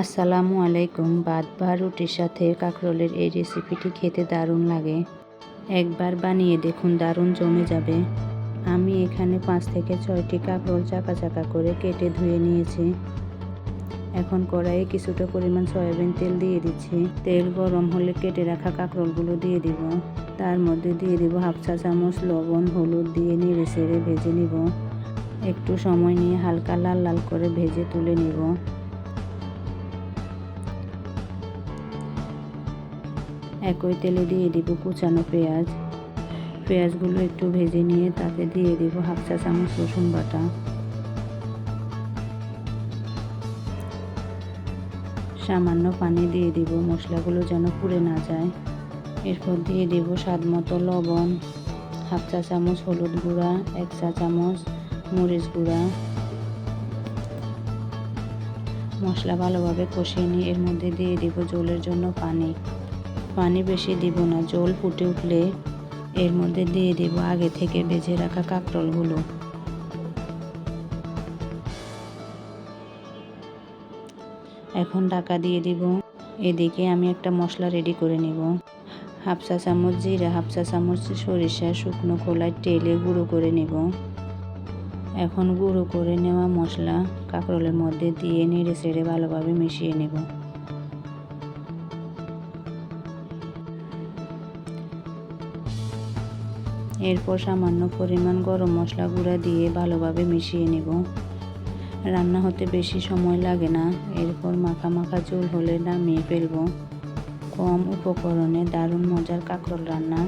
আসসালামু আলাইকুম। ভাত বা রুটির সাথে কাঁকরোলের এই রেসিপিটি খেতে দারুণ লাগে। একবার বানিয়ে দেখুন, দারুণ জমে যাবে। আমি এখানে 5 থেকে 6টি কাঁকরোল চাকা চাকা করে কেটে ধুয়ে নিয়েছি। এখন কড়াইয়ে কিছুটা পরিমাণ সয়াবিন তেল দিয়ে দিচ্ছি। তেল গরম হলে কেটে রাখা কাঁকরোলগুলো দিয়ে দিব। তার মধ্যে দিয়ে দিব হাফ চা চামচ লবণ, হলুদ দিয়ে নেড়ে চেড়ে ভেজে নিব। একটু সময় নিয়ে হালকা লাল লাল করে ভেজে তুলে নিব। একই তেলে দিয়ে দিব কুচানো পেঁয়াজ। পেঁয়াজগুলো একটু ভেজে নিয়ে তাতে দিয়ে দিব হাফ চা চামচ রসুন বাটা। সামান্য পানি দিয়ে দিব মশলাগুলো যেন পুড়ে না যায়। এরপর দিয়ে দিব স্বাদ মতো লবণ, হাফ চা চামচ হলুদ গুঁড়া, 1 চা চামচ মরিচ গুঁড়া। মশলা ভালোভাবে কষিয়ে নিয়ে এর মধ্যে দিয়ে দিব ঝোলের জন্য পানি বেশি দিব না। ঝোল ফুটে উঠলে এর মধ্যে দিয়ে দিব আগে থেকে ভেজে রাখা কাঁকরোলগুলো। এখন ঢাকা দিয়ে দিব। এদিকে আমি একটা মশলা রেডি করে নেব। হাফ চা চামচ জিরা, হাফ চা চামচ সরিষা শুকনো খোলায় তেলে গুঁড়ো করে নেব। এখন গুঁড়ো করে নেওয়া মশলা কাঁকরোলের মধ্যে দিয়ে নেড়ে চেড়ে ভালোভাবে মিশিয়ে নেব। এরপর সামান্য পরিমাণ গরম মশলা গুঁড়া দিয়ে ভালোভাবে মিশিয়ে নেব। রান্না হতে বেশি সময় লাগে না। এরপর মাখা মাখা ঝোল হলে নামিয়ে ফেলব। কম উপকরণে দারুণ মজার কাঁকরোল রান্না।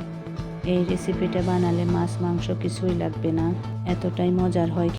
এই রেসিপিটা বানালে মাছ মাংস কিছুই লাগবে না, এতটাই মজার হয়।